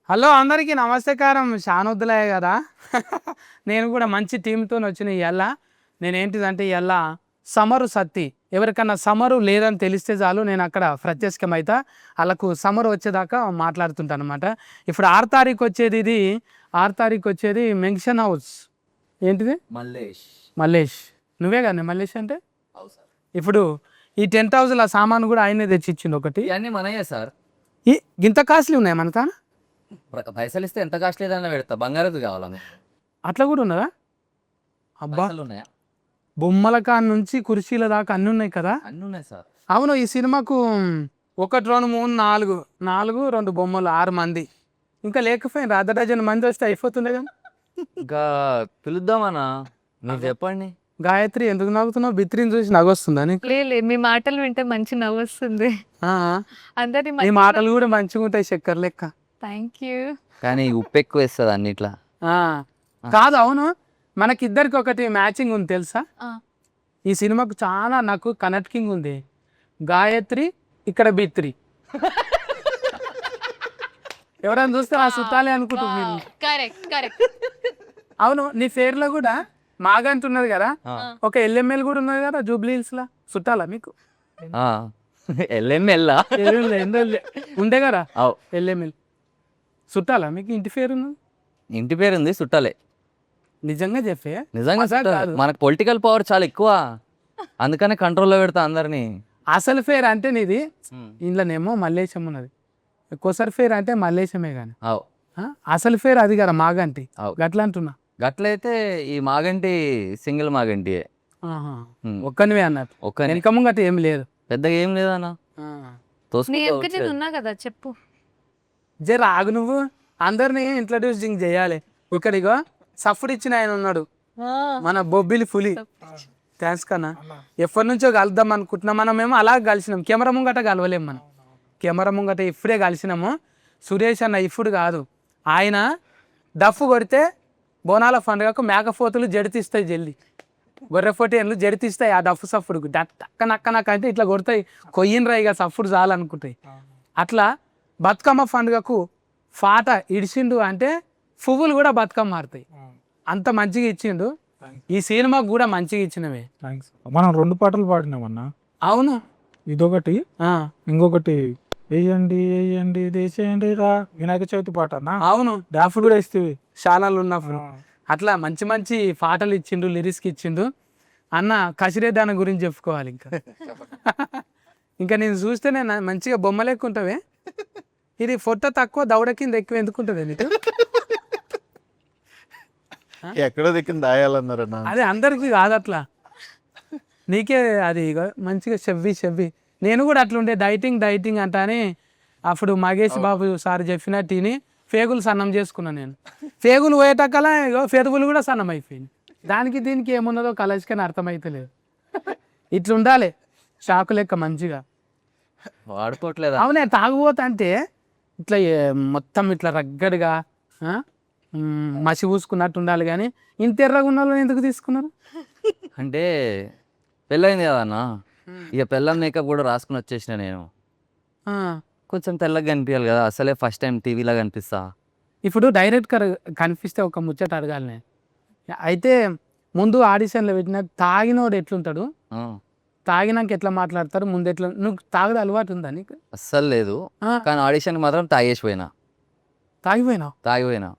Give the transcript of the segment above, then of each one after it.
Hello అందరికీ నమస్కారం. షానొద్దులయ్య కదా. నేను కూడా మంచి టీంతో వచ్చిన ఇవాళ. నేనేంటిదంటే ఇవాళ సమరు సత్తి ఎవరికన్నా సమరు లేదని తెలిస్తే చాలు నేను అక్కడ ప్రత్యక్షమైతా వాళ్ళకు సమరు వచ్చేదాకా మాట్లాడుతుంటాను అనమాట. ఇప్పుడు 6 తారీఖు వచ్చేది, ఇది 6 తారీఖు వచ్చేది మెన్షన్ హౌస్. ఏంటిది? మల్లేష్. నువ్వే కానీ మల్లేష్ అంటే. ఇప్పుడు ఈ 10,000 సామాను కూడా ఆయనే తెచ్చిచ్చిండు ఒకటి. ఇవన్నీ మనయే సార్. ఇంత కాస్ట్లీ ఉన్నాయి మన తాన. పైసలు ఇస్తే ఎంత కాస్ట్ లేదన్నా పెడతా. బంగారది కావాలా మీకు? అట్లా కూడా ఉన్నదా? అబ్బా, పైసలు ఉన్నాయా? బొమ్మల కాడ నుంచి కుర్చీల దాకా అన్ని ఉన్నాయి కదా. అన్నీ ఉన్నాయి సార్. అవును, ఈ సినిమాకు 1 2 3 4 2 బొమ్మలు 6 మంది ఇంకా లేకపోయినా అర్ధ డజన్ మంది వస్తే అయిపోతుండే కదా. ఇంకా పిలుద్దామన్నా, మీరు చెప్పండి. గాయత్రి ఎందుకు నవ్వుతున్నావు? బిత్రిని చూసి నవ్వొస్తుందా నీకు? లే మీ మాటలు వింటే మంచి నవ్వు వస్తుంది. ఆ, అందరి ఈ మాటలు కూడా మంచిగా ఉంటాయి చక్కెర లెక్క. Thank you. కానీ ఉప్పు ఎక్కువ వేస్తుంది అన్నిట్లా. ఆ, కాదు, అవును, మనకిద్దరికి ఒకటి మ్యాచింగ్ ఉంది తెలుసా. ఈ సినిమాకు చాలా నాకు కనెక్టింగ్ ఉంది. గాయత్రి ఇక్కడ బిత్రి. ఎవరైనా చూస్తే ఆ చుట్టాలే అనుకుంటున్నారు. అవును, నీ పేర్లో కూడా మాగంట ఉన్నది కదా, ఒక ఎల్ఎంఎల్ కూడా ఉన్నది కదా జూబ్లీ హిల్స్ లా. చుట్టాలా మీకు? ఎల్ఎంఎల్లా ఉండే కదా ఎల్ఎంఎల్. చుట్టాలా మీకు? ఇంటి పేరు ఉన్నది? ఇంటి పేరు ఉంది, చుట్టాలే. నిజంగా చెప్పే? నిజంగా మనకు పొలిటికల్ పవర్ చాలా ఎక్కువ, అందుకనే కంట్రోల్లో పెడతా అందరినీ. అసలు పేరు అంటే నీది ఇంట్లోనేమో మల్లేశం ఉన్నది, కొసరి పేరు అంటే మల్లేశమే కానీ అసలు పేరు అది కదా మాగంటి. గట్లా అంటున్నా. గట్లయితే ఈ మాగంటి సింగిల్ మాగంటి ఒక్కనివే అన్నట్టు. వెనక ముంగట ఏం లేదు, పెద్దగా ఏం లేదన్నా. ఉన్నా కదా చెప్పు. జర ఆగు, నువ్వు అందరినీ ఇంట్రడ్యూసింగ్ చేయాలి. ఇక్కడిగో సఫ్డ్ ఇచ్చిన ఆయన ఉన్నాడు, మన బొబ్బిలి పులి. థ్యాంక్స్ కన్నా. ఎప్పటి నుంచో కలుద్దాం అనుకుంటున్నాం. మనమేమో అలా కలిసినాం, కెమెరా ముంగట కలవలేము. మనం కెమెరా ముంగట ఇప్పుడే కలిసినాము. సురేష్ అన్న ఇప్పుడు కాదు, ఆయన డఫ్ కొడితే బోనాల పండుగకు మేకపోతులు జడితిస్తాయి, జల్లి గొర్రెపోటీలు జడితిస్తాయి ఆ డఫ్ సఫ్ఫుడుకు. నక్క అంటే ఇట్లా కొడతాయి, కొయ్యినరా ఇక సఫ్ఫుడు చాలనుకుంటాయి. అట్లా బతుకమ్మ పండుగకు పాట ఇడిచిండు అంటే పువ్వులు కూడా బతుకమ్మ మారుతాయి. అంత మంచిగా ఇచ్చిండు. ఈ సినిమాకు కూడా మంచిగా ఇచ్చినవే. మనం 2 పాటలు పాడినామన్నా. అవును, ఇదొకటి, ఇంకొకటి వేయండి వేయండి దేశండి రా వినాయక చవితి పాట అన్న. అవును, డాఫ్ కూడా ఇస్తేవి ఛానల్ ఉన్నప్పుడు. అట్లా మంచి మంచి పాటలు ఇచ్చిండు, లిరిక్స్కి ఇచ్చిండు అన్న. కసిరే దాని గురించి చెప్పుకోవాలి ఇంకా. ఇంకా నేను చూస్తే నేను మంచిగా బొమ్మలు ఎక్కువ ఉంటావే. ఇది ఫోటో తక్కువ దౌడ కింద ఎక్కువ ఎందుకుంటుంది నీకు? ఎక్కడో దిక్కిన దాయాలన్నారన్న. అదే అందరికి కాదు అట్లా, నీకే అది మంచిగా చెవ్వి. నేను కూడా అట్లుండే డైటింగ్ అంట అని అప్పుడు మగేష్ బాబు సార్ చెప్పినట్టు తిని పేగులు సన్నం చేసుకున్నాను నేను. పేగులు పోయేటక్కలా పెదవులు కూడా సన్నం అయిపోయింది. దానికి దీనికి ఏమున్నదో కలర్స్కని అర్థమైతలేదు. ఇట్లుండాలి షాకు లెక్క మంచిగా వాడుకోవట్లేదు. అవునే, తాగుబోత అంటే ఇట్లా మొత్తం ఇట్లా రగ్గడిగా మసి పూసుకున్నట్టు ఉండాలి. కానీ ఇంత ఎర్రగా ఉన్న వాళ్ళని ఎందుకు తీసుకున్నారు అంటే పెళ్ళైంది కదా అన్న, ఇక పెళ్ళం మేకప్ కూడా రాసుకుని వచ్చేసిన నేను. కొంచెం తెల్లగా కనిపించాలి కదా, అసలే ఫస్ట్ టైం టీవీలో కనిపిస్తా. ఇప్పుడు డైరెక్ట్గా కనిపిస్తే ఒక ముచ్చట అడగాలి నేను. అయితే ముందు ఆడిషన్లో పెట్టిన తాగినోడు ఎట్లుంటాడు, తాగినాక ఎట్లా మాట్లాడతారు, ముందు ఎట్లా? నువ్వు తాగదు అలవాటు ఉందా నీకు? అస్సలు లేదు, కానీ ఆడిషన్కి మాత్రం తాగేసిపోయినా. తాగిపోయినా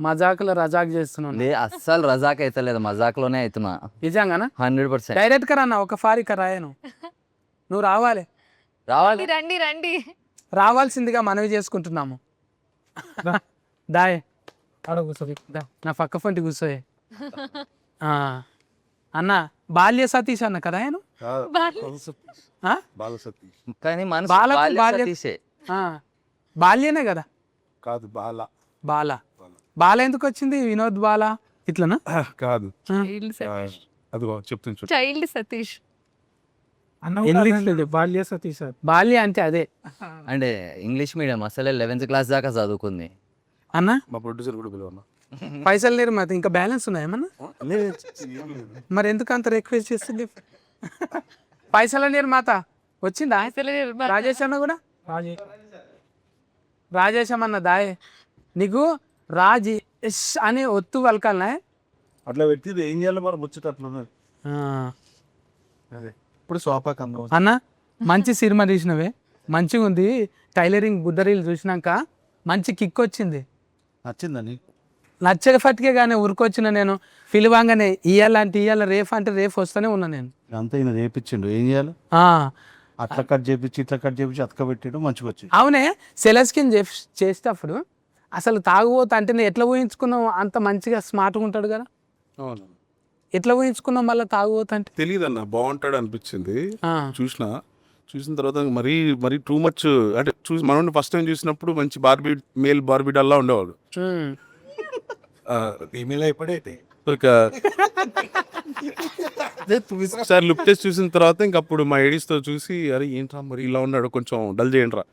మజాకులో రజాక్ చేస్తున్నాను. అస్సలు రజాక్ అయితే లేదు, మజాక్లోనే అవుతున్నా. నిజంగానా? 100%. డైరెక్ట్ గా అన్న ఒక ఫారిక రాయను, నువ్వు రావాలి. రండి రావాల్సిందిగా మనవి చేసుకుంటున్నాము. దాయ్ నా పక్క ఫంటి కూర్చోయే. అన్న బాల్య సతీష్ అన్న కదా ఆయన. కానీ బాల్యనే కదా. కాదు, బాల ఎందుకు వచ్చింది? వినోద్ బాల ఇట్లనా? కాదు, అదిగో చెప్తుంది చైల్డ్ సతీష్. బాల్య సతీష్. బాల్య అంటే అదే అంటే ఇంగ్లీష్ మీడియం, అసలే 11th క్లాస్ దాకా చదువుకుంది అన్న. మా ప్రొడ్యూసర్ కూడా పిలవన్నా. పైసలు లేరు మాది, ఇంకా బ్యాలెన్స్ ఉన్నాయేమన్నా? మరి ఎందుకు అంత రిక్వెస్ట్ చేస్తుంది? పైసల నీరు మాత వచ్చిందా? రాజేష్ అన్న కూడా, రాజేశం అన్న దాయే నీకు రాజీ ఎస్ అని ఒత్తు పలకాలనే. అట్లా పెట్టి ఏం చేయాలి మరి ముచ్చట అట్లా ఉన్నది. అదే ఇప్పుడు సోఫాకి అందం అన్న మంచి సినిమా తీసినవే, మంచిగా ఉంది. టైలరింగ్ బుద్ధరీలు చూసినాక మంచి కిక్ వచ్చింది. నచ్చిందని నచ్చక ఫట్కే కానీ ఉరికొచ్చిన నేను పిలువాగానే ఇయ్యాలంటే ఇయ్యాల, రేపు అంటే రేపు వస్తూనే ఉన్నా నేను. అంతా ఈయన చేపించిండు, ఏం చేయాలి అట్లా కట్ చేపించి ఇట్లా కట్ చేపించి అతక పెట్టాడు, మంచిగా వచ్చింది. అవునే సెలస్కిన్ చేసేటప్పుడు అసలు తాగుబోతా అంటే నేను ఎట్లా ఊహించుకున్నావు అంత మంచిగా స్మార్ట్గా ఉంటాడు కదా, అవును ఎట్లా ఊహించుకున్నావు మళ్ళీ తాగుబోతా అంటే? తెలియదు అన్న, బాగుంటాడు అనిపించింది. చూసిన తర్వాత మరీ మరీ టూ మచ్ అంటే మనం ఫస్ట్ టైం చూసినప్పుడు మంచి మేల్ బార్బీ డాల్లా ఉండేవాడు. ఈమెయిల్ అయిపోయితే ఒక ఒకసారి లుక్ టెస్ట్ చూసిన తర్వాత ఇంకప్పుడు మా ఎడిస్ తో చూసి అరే ఏంట్రా మరి ఇలా ఉన్నాడు, కొంచెం డల్ చేయండిరా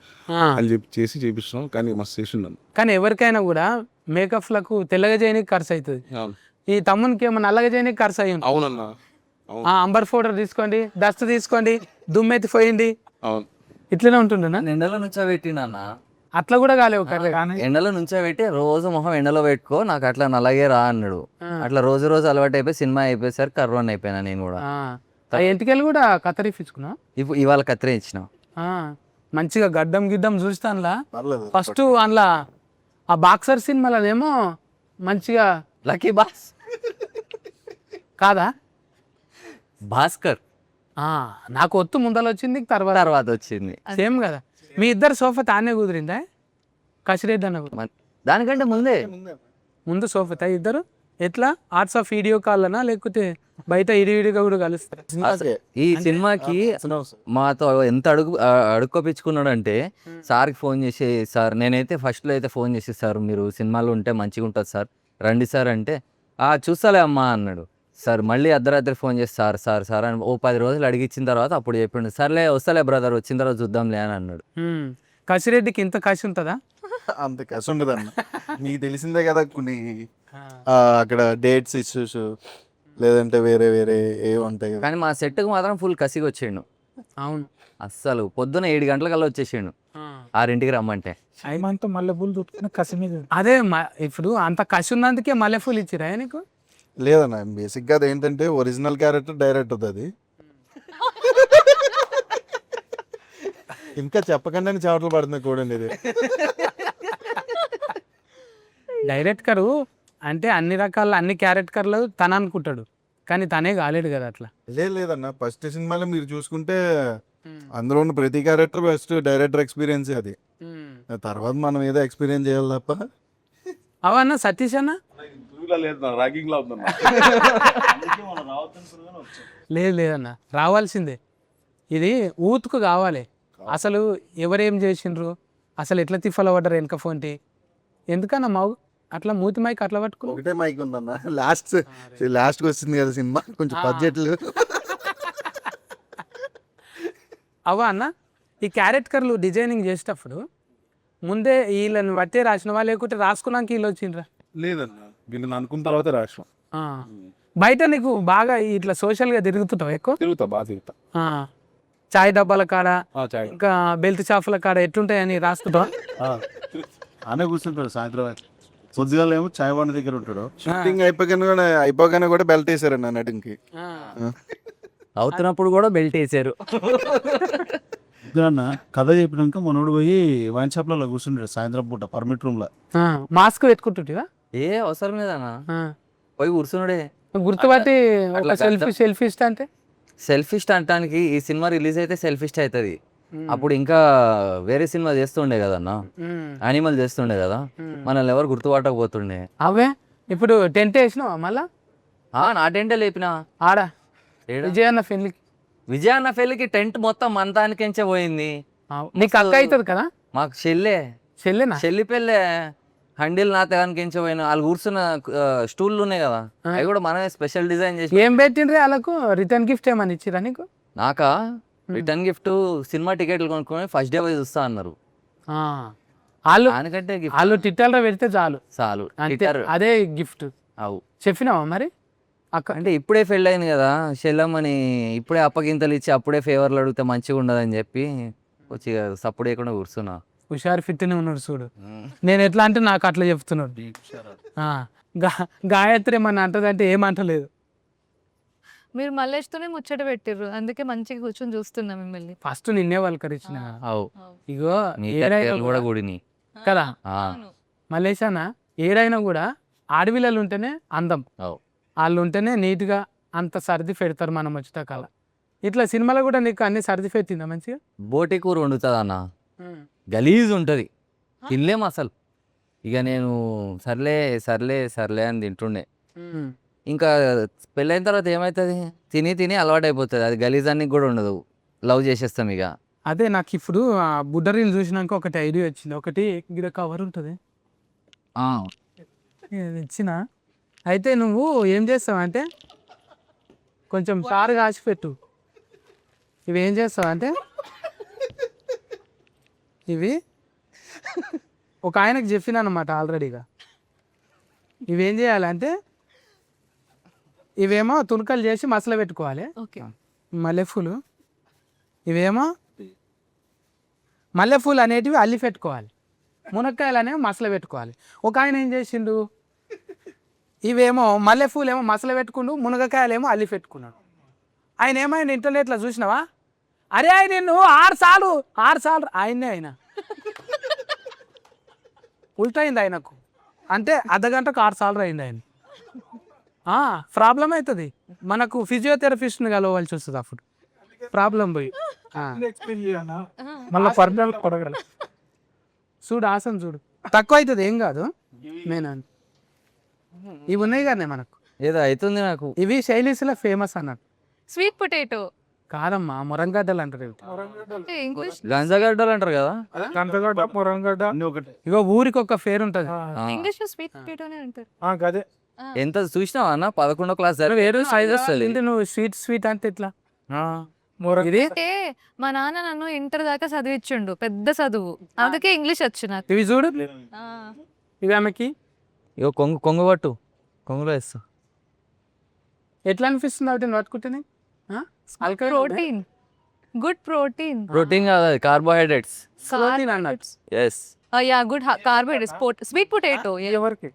అని చెప్పి చేపిస్తున్నాం. కానీ మస్తు చేసిండు. కానీ ఎవరికైనా కూడా మేకప్లకు తెల్లగా చేయడానికి ఖర్చు అవుతుంది. ఈ తమ్మునికి ఏమో నల్లగా చేయడానికి ఖర్చు అయ్యి ఉంటుంది. అవునన్నా, అంబర్ పౌడర్ తీసుకోండి, డస్ట్ తీసుకోండి, దుమ్మెత్తి పోయింది, అవును ఇట్లనే ఉంటుండేనా? ఎండలో నుంచోబెట్టిన అట్లా కూడా కాలేవు కర్రీ. ఎండలో నుంచోబెట్టి రోజు మొహం ఎండలో పెట్టుకో, నాకు అట్లా నల్లగే రా అన్నాడు. అట్లా రోజు రోజు అలవాటు అయిపోయి సినిమా అయిపోయేసరికి కర్రోన్ అయిపోయినా నేను కూడా. ఎంటికెళ్ళి కూడా కత్తిరిపించుకున్నా, ఇవాళ కత్తిరే ఇచ్చిన. మంచిగా గడ్డం గిడ్డం చూస్తానులా. ఫస్ట్ అందులో ఆ బాక్సర్ సినిమాలోనేమో మంచిగా లక్కీ బాస్ కాదా భాస్కర్ నాకు ఒత్తు ముందర వచ్చింది, తర్వాత వచ్చింది. సేమ్ కదా. మీ ఇద్దరు సోఫా తానే కుదిరిందా? కసిరెడ్డి అన్న దానికంటే ముందు సోఫా తా ఇద్దరు ఎట్లా ఆర్ట్స్ ఆఫ్ వీడియో కాల్ అనా లేకపోతే బయట ఇడివిడిగా కూడా కలుస్తారు? ఈ సినిమాకి మాతో ఎంత అడుక్కోపించుకున్నాడు అంటే సార్కి ఫోన్ చేసి, సార్ నేనైతే ఫస్ట్లో అయితే ఫోన్ చేసి, సార్ మీరు సినిమాలో ఉంటే మంచిగా ఉంటుంది సార్, రండి సార్ అంటే చూస్తాలే అమ్మా అన్నాడు. సార్ మళ్ళీ అర్ధరాత్రి ఫోన్ చేసి సార్ సార్ సార్ అని 10 రోజులు అడిగిచ్చిన తర్వాత అప్పుడు చెప్పిండు, సర్లే వస్తలే బ్రదర్, వచ్చిన తర్వాత చూద్దాంలే అని అన్నాడు. కసిరెడ్డికి ఇంత కసి ఉంటుందా? అంత కసి ఉండదు అన్న. నీకు తెలిసిందే కదా కొన్ని అక్కడ డేట్స్ ఇష్యూస్ లేదంటే వేరే వేరే ఏ ఉంటాయి. కానీ మా సెట్కి మాత్రం ఫుల్ కసిగా వచ్చిండు. అవును, అస్సలు పొద్దున 7 గంటలకల్లా వచ్చేసిండు 6ంటికి రమ్మంటే. ఐమంతా మల్లెపూలు చుట్టుకుని కసి మీద. అదే ఇప్పుడు అంత కసి ఉన్నందుకే మల్లెపూలు ఇచ్చిరా నీకు? లేదన్న, బేసిక్గా అది ఏంటంటే ఒరిజినల్ క్యారెక్టర్ డైరెక్ట్ అవుతుంది. ఇంకా చెప్పకుండా చెవటలు పడుతుంది చూడండి. ఇది డైరెక్టర్ అంటే అన్ని రకాల అన్ని క్యారెక్టర్లు తన అనుకుంటాడు, కానీ తనే కాలేడు కదా అట్లా. లేదన్న, ఫస్ట్ సినిమాలో మీరు చూసుకుంటే అందులో ఉన్న ప్రతి క్యారెక్టర్ ఫస్ట్ డైరెక్టర్ ఎక్స్పీరియన్స్ అది. తర్వాత మనం ఏదో ఎక్స్పీరియన్స్ చేయాలి తప్ప. అవన్నా సతీష్ అన్న లేదన్న రావాల్సిందే. ఇది ఊతుకు కావాలి. అసలు ఎవరేం చేసిండ్రు, అసలు ఎట్లా తిఫలపడ్డారు వెనక ఫోన్టి, ఎందుకన్నా మావు అట్లా మూతి మైక్ అట్లా పట్టుకుని. ఒకటే మైక్ ఉందన్న, లాస్ట్కి వచ్చింది కదా సినిమా, కొంచెం బడ్జెట్లు. అవా అన్న ఈ క్యారెక్టర్లు డిజైనింగ్ చేసేటప్పుడు ముందే వీళ్ళని బట్టే రాసినవా లేకుంటే రాసుకున్నాక వీళ్ళు వచ్చిండ్రా? లేదన్నా, వీళ్ళని అనుకున్న తర్వాత రాష్ట్రం. బయట నీకు బాగా ఇట్లా సోషల్గా తిరుగుతుంటావు ఎక్కువ? బాగా తిరుగుతా. చాయ్ డబ్బాల కాడ ఇంకా బెల్ట్ షాపుల కాడ ఎట్లుంటాయని రాస్తుంటావు? అనే కూర్చుంటాడు సాయంత్రం, పొద్దుగాల ఏమో చాయ్ బండి దగ్గర ఉంటాడు. షూటింగ్ అయిపోగానే కూడా బెల్ట్ వేసారండి ఆ నటునికి. అవుతున్నప్పుడు కూడా బెల్ట్ వేసారు. కథ చెప్పినాక మనోడు పోయి వైన్ షాప్ లో కూర్చుంటాడు సాయంత్రం పూట పర్మిట్ రూమ్ లో. మాస్క్ పెట్టుకుంటుంటివా? ఏ అవసరం లేదన్నా, పోయి కూర్చున్నాడే. గుర్తుపట్టి సెల్ఫిస్ట్ అంటే సెల్ఫిస్ట్ అంటానికి ఈ సినిమా రిలీజ్ అయితే సెల్ఫిస్ట్ అవుతుంది. అప్పుడు ఇంకా వేరే సినిమా చేస్తుండే కదన్నా, యానిమల్ చేస్తుండే కదా, మనల్ని ఎవరు గుర్తుపట్టకపోతుండే. అవే ఇప్పుడు టెంట్ వేసినావా మళ్ళా? నా టెంటే లేపినా ఆడ విజయ్ అన్న పెళ్ళికి టెంట్ మొత్తం మంతానికించే పోయింది. నీకు అక్క అవుతుంది కదా? మాకు చెల్లి పెళ్ళే హండిల్ నా తెగానికించే పోయిన. వాళ్ళు కూర్చున్న స్టూళ్ళు ఉన్నాయి కదా, అవి కూడా మనమే స్పెషల్ డిజైన్ చేసి. ఏం పెట్టిండ్రీ వాళ్ళకు? రిటర్న్ గిఫ్ట్ ఏమని ఇచ్చిరా నీకు? నాకా రిటర్న్ గిఫ్ట్ సినిమా టికెట్లు కొనుక్కొని ఫస్ట్ డే పోయి చూస్తా అన్నారు. వాళ్ళు టిట్టాలరా పెడితే చాలు, అదే గిఫ్ట్. అవు చెప్పినావా మరి అక్క? అంటే ఇప్పుడే పెళ్ళి అయింది కదా చెల్లమ్మని, ఇప్పుడే అప్పగింతలు ఇచ్చి అప్పుడే ఫేవర్లు అడిగితే మంచిగా ఉండదని చెప్పి వచ్చి సపోర్ట్ చేయకుండా కూర్చున్నా. హుషారు ఫిట్నే ఉన్నాడు చూడు. నేను ఎట్లా అంటే నాకు అట్లా చెప్తున్నాడు. ఆ, గాయత్రి ఏమన్నా అంటదంటే ఏమంటలేదు. మీరు మల్లేష్తోనే ముచ్చట పెట్టిర్రు, అందుకే మంచిగా కూర్చొని చూస్తున్నా మిమ్మల్ని. ఫస్ట్ నిన్నే పలకరించిన. అవు ఇగో నీ ఏడైనా కూడా కూడా కూడిని కదా ఆ, మల్లేశాన, ఏడైనా కూడా ఆడపిల్లలు ఉంటేనే అందం, అవు వాళ్ళు ఉంటేనే నీట్గా అంత సర్ది పెడతారు మనం వచ్చేట కాల. ఇట్లా సినిమాలో కూడా నీకు అన్ని సర్ది పెట్టిందా మంచిగా? బోటి కూర వండుతుంది అన్న, గలీజ్ ఉంటుంది, తినలేం అసలు. ఇక నేను సర్లే సర్లే సర్లే అని తింటుండే. ఇంకా పెళ్ళైన తర్వాత ఏమవుతుంది, తిని తిని అలవాటు అయిపోతుంది, అది గలీజ్ అన్ని కూడా ఉండదు, లవ్ చేసేస్తాం ఇక. అదే నాకు ఇప్పుడు ఆ బుడ్డరీలు చూసినాక ఒకటి ఐడియా వచ్చింది. ఒకటి గిడ కవర్ ఉంటుంది ఇచ్చిన, అయితే నువ్వు ఏం చేస్తావంటే కొంచెం చారు కాసి పెట్టు. ఇవి ఏం చేస్తావంటే ఇవి ఒక ఆయనకు చెప్పిన అనమాట ఆల్రెడీగా. ఇవేం చేయాలంటే ఇవేమో తునకలు చేసి మసలు పెట్టుకోవాలి. ఓకే. మల్లెపూలు ఇవేమో మల్లెపూలు అనేటివి అల్లి పెట్టుకోవాలి. మునక్కాయలు అనేవి మసలు పెట్టుకోవాలి. ఒక ఆయన ఏం చేసిండు, ఇవేమో మల్లెపూలు ఏమో మసలు పెట్టుకుండు, మునగకాయలు ఏమో అల్లి పెట్టుకున్నాడు. ఆయన ఏమైనా ఇంటర్నెట్లో చూసినావా, అరే ఆయన నిన్ను 6 సార్లు ఆయన్నే ఆయన ఉల్టైంది ఆయనకు, అంటే అర్ధగంటకు 6 సార్లు అయింది ఆయన. ప్రాబ్లం అవుతుంది మనకు, ఫిజియోథెరపిస్ట్ని కలవాల్సి వస్తుంది అప్పుడు ప్రాబ్లం పోయి. మళ్ళీ పర్మనెంట్ పడగల చూడు ఆసన్ చూడు, తక్కువ అవుతుంది ఏం కాదు. నేను ఇవి ఉన్నాయి కానీ మనకు ఏదో అవుతుంది నాకు. ఇవి శైలీస్లో ఫేమస్ అన్నట్టు. స్వీట్ పొటాటో కాదమ్మా, మురంగడ్డలు అంటారు ఇవి. ఇంగ్లీష్ గంజగడ్డలు అంటారు కదా. గంటగడ్డ మురంగడ్డ ఇగో ఊరికి ఒక పేరు ఉంటుంది. ఇంగ్లీష్ లో స్వీట్ పొటాటోనే అంటారు. గదే ఎంత చూసినావా అన్న, 11వ క్లాస్ వేరు సైజ్ వస్తుంది. నువ్వు స్వీట్ అంటే ఎట్లా మురంగ ఇది. అంటే మా నాన్న నన్ను ఇంటర్ దాకా చదివించుండు, పెద్ద చదువు, అందుకే ఇంగ్లీష్ వచ్చు నాకు. ఇవి చూడు, ఆ. ఇవి ఆమెకి ఇగో కొంగు పట్టు, కొంగులో వేస్తా. ఎట్లా అనిపిస్తుంది అవి పట్టుకుంటేనే? Protein, good protein. ప్రోటీన్ కాదు, అది కార్బోహైడ్రేట్స్. అన్నట్టు. Yes, yeah good carbohydrates, sweet potato. ఎవరికి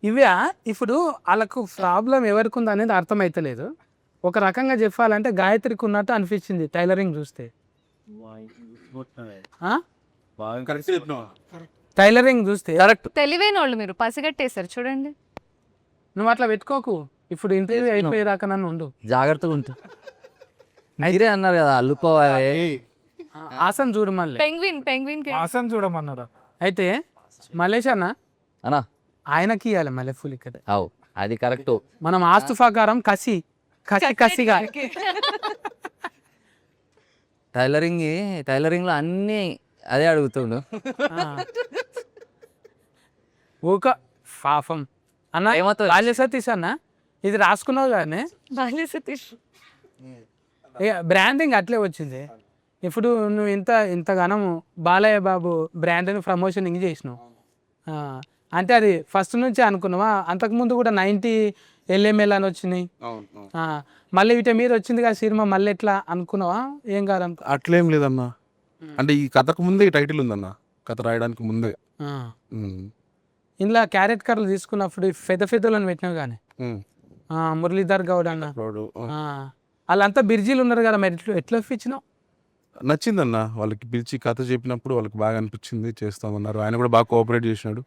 ఇవే ఇప్పుడు వాళ్ళకు ప్రాబ్లం ఎవరికి ఉంది అనేది అర్థమైతలేదు. ఒక రకంగా చెప్పాలంటే గాయత్రికి ఉన్నట్టు అనిపించింది టైలరింగ్ చూస్తే. టైలరింగ్ చూస్తే కరెక్ట్. తెలివైన వాళ్ళు మీరు, పసిగట్టేశారు చూడండి. నువ్వు అట్లా పెట్టుకోకు, ఇప్పుడు ఇంటర్వ్యూ అయిపోయేదాకా నన్ను ఉండు. జాగ్రత్తగా ఉంటుంది. మీరే అన్నారు కదా అల్లుకోవాలి. ఆసన్ చూడు మళ్ళీ. పెంగ్విన్ ఆసన్ చూడమన్నారా? అయితే మలేష్ అన్న అన్నా ఆయనకి ఇవ్వాలి మల్లెపూలు ఇక్కడ. అవు అది కరెక్ట్. మనం ఆస్తు ప్రకారం కసిగా టైలరింగ్లో అన్నీ అదే అడుగుతుండు. ఊక పాపం అన్న. ఏమవుతుంది? బాల్య సతీష్ అన్న, ఇది రాసుకున్నావు కానీ సతీష్ బ్రాండింగ్ అట్లే వచ్చింది. ఇప్పుడు నువ్వు ఇంతగానం బాలయ్య బాబు బ్రాండ్ని ప్రమోషనింగ్ చేసినావు, అంటే అది ఫస్ట్ నుంచే అనుకున్నావా? అంతకుముందు కూడా 90 LML అని వచ్చినాయి, మళ్ళీ వీటి మీద వచ్చింది కదా సినిమా, మళ్ళీ ఎట్లా అనుకున్నావా? ఏం కాదు అట్లేం లేదన్నా, అంటే ఈ కథకు ముందే ఈ టైటిల్ ఉందన్న, కథ రాయడానికి ముందే. ఇందులో క్యారెట్ కర్రలు తీసుకున్నప్పుడు పెద్దలను పెట్టినావు కానీ మురళీధర్ గౌడ్ అన్న వాళ్ళంతా బిర్జీలు ఉన్నారు కదా, మరి ఎట్లా ఇచ్చినావు? నచ్చిందన్న, వాళ్ళకి పిలిచి కథ చెప్పినప్పుడు వాళ్ళకి బాగా అనిపించింది, చేస్తామన్నారు. ఆయన కూడా బాగా కోఆపరేట్ చేసినాడు.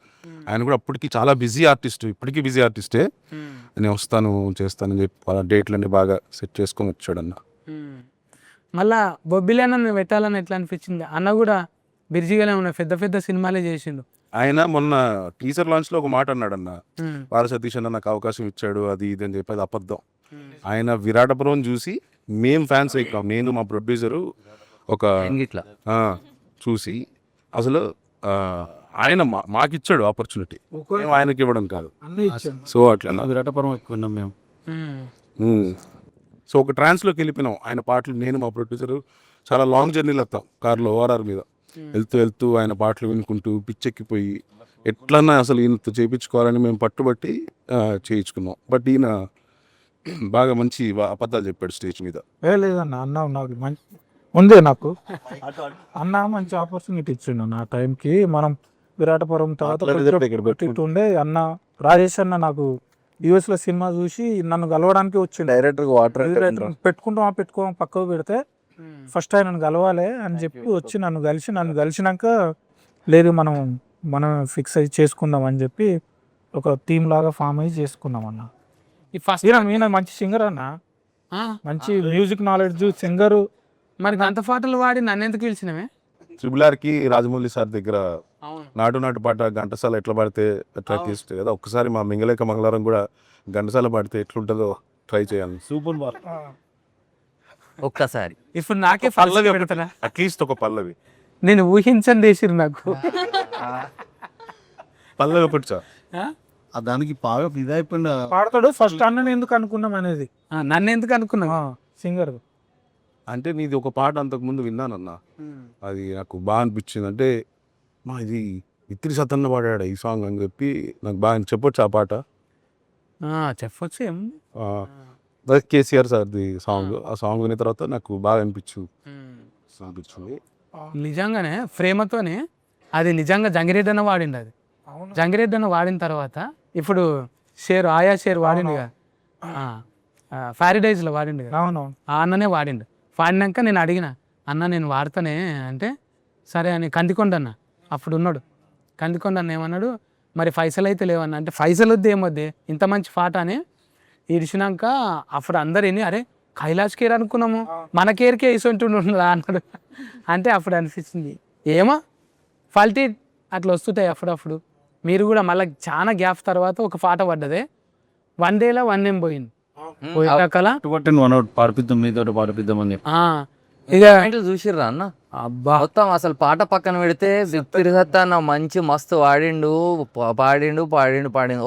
ఆయన కూడా అప్పటికి చాలా బిజీ ఆర్టిస్ట్, ఇప్పటికీ బిజీ ఆర్టిస్టే. నేను వస్తాను చేస్తానని చెప్పి వాళ్ళ డేట్లన్నీ బాగా సెట్ చేసుకొని వచ్చాడన్న. మళ్ళా బొబ్బిలి అన్న పెట్టాలని ఎట్లా అనిపించింది? అన్న కూడా బిర్జీగానే ఉన్న పెద్ద సినిమాలే చేసిండు. ఆయన మొన్న టీజర్ లాంచ్ లో ఒక మాట అన్నాడన్న, వార సతీష్ అన్న నాకు అవకాశం ఇచ్చాడు అది ఇది అని చెప్పి, అది అబద్ధం. ఆయన విరాటపురం చూసి మేం ఫ్యాన్స్ అయిపోయాం, నేను మా ప్రొడ్యూసరు ఒక ఇట్లా చూసి అసలు ఆయన మాకిచ్చాడు ఆపర్చునిటీ, ఆయనకి ఇవ్వడం కాదు. సో అట్లా విరాటపురం ఎక్కువ ఉన్నాం మేము. సో ఒక ట్రాన్స్లోకి వెళ్ళిపోయినాం. ఆయన పాటలు నేను మా ప్రొడ్యూసరు చాలా లాంగ్ జర్నీలు వస్తాం కార్లో ఓఆర్ఆర్ మీద వెళ్తూ ఆయన పాటలు వినుకుంటూ పిచ్చెక్కిపోయి ఎట్లన్నా అసలు ఈయనతో చేయించుకోవాలని మేము పట్టుబట్టి చేయించుకున్నాం. బట్ ఈయన బాగా మంచి అబద్ధాలు చెప్పాడు స్టేజ్ మీద. లేదన్న, అన్నావు నాకు ఉందే నాకు. అన్న మంచి ఆపర్చునిటీ ఇచ్చిండు నా టైంకి. మనం విరాటపురం తర్వాత ఉండే అన్న రాజేష్ అన్న నాకు యూఎస్ లో సినిమా చూసి నన్ను కలవడానికి వచ్చిండు. డైరెక్టర్ వాటర్ పెట్టుకోం పక్కకు పెడితే ఫస్ట్ ఆయనను కలవాలి అని చెప్పి వచ్చి నన్ను కలిసినాక లేదు మనం ఫిక్స్ అయ్యి చేసుకుందాం అని చెప్పి ఒక టీమ్ లాగా ఫామ్ అయ్యి చేసుకున్నాం అన్న. ఈ ఫస్ట్ ఈయన మంచి సింగర్ అన్న, మంచి మ్యూజిక్ నాలెడ్జ్ సింగరు. మరి అంత పాటలు వాడి నన్ను ఎందుకు పిలిచినవే? ట్రిబుల్ కి రాజమౌళి సార్ దగ్గర అవును. నాటు పాట ఘంటసాల ఎట్లా పాడితే అట్లా తీస్తుంది కదా, ఒక్కసారి మా మింగలేక మంగళవారం కూడా ఘంటసాల పాడితే ఎట్లుంటుందో ట్రై చేయాలి. సూపర్ ఒక్కసారి ఇప్పుడు నాకే ఫస్ట్ పెడతారా? అట్లీస్ట్ ఒక పల్లవి నేను ఊహించండి వేసిరు నాకు. పల్లవి ఒకటి సార్. దానికి బాగా ఇదైపోయింది. పాడతాడు ఫస్ట్ అన్నని ఎందుకు అనుకున్నాం అనేది నన్ను ఎందుకు అనుకున్నా? సింగర్ అంటే నీది ఒక పాట అంతకు ముందు విన్నానన్నా, అది నాకు బాగా అనిపించింది. అంటే ఇది ఇత్రి సతన్న పాడాడు ఈ సాంగ్ అని చెప్పి నాకు బాగా చెప్పొచ్చు ఆ పాట. చెప్పొచ్చు ఏం. కేసీఆర్ సార్ది సాంగ్, ఆ సాంగ్ విన్న తర్వాత నాకు బాగా అనిపించింది. నిజంగానే ప్రేమతోనే అది నిజంగా జంగిరెడ్డి అన్న వాడిండు. అది జంగిరెడ్డి అన్న వాడిన తర్వాత ఇప్పుడు ఆయా షేర్ వాడిండు కదా, ఫ్యారిడైజ్లో వాడిండు కదా, అవునవును. ఆ అన్ననే వాడిండు. వాడినాక నేను అడిగిన అన్న నేను వాడతానే అంటే సరే అని కందికొండ అన్న అప్పుడు ఉన్నాడు. కందికొండ అన్న ఏమన్నాడు, మరి పైసలు అయితే లేవన్న అంటే పైసలు వద్దు ఏమొద్దే ఇంత మంచి పాట అని ఇడిచినాక అప్పుడు అందరు విని అరే కైలాష్ కేర్ అనుకున్నాము మన కేర్కే ఇసొంటుండా అన్నాడు. అంటే అప్పుడు అనిపించింది ఏమో ఫాల్టీ అట్లా వస్తుంటాయి అప్పుడప్పుడు. మీరు కూడా మళ్ళీ చాలా గ్యాప్ తర్వాత ఒక పాట పడ్డదే 1 డేలో 1 ఏం పోయింది పోయాకలా పాడిపిద్దాం మీతో పాడిపిద్దామని. ఇక చూసిర్రా అన్న? అబ్బా మొత్తం అసలు పాట పక్కన పెడితే తిరగత్తా అన్న మంచి మస్తు వాడిండు, పాడిండు.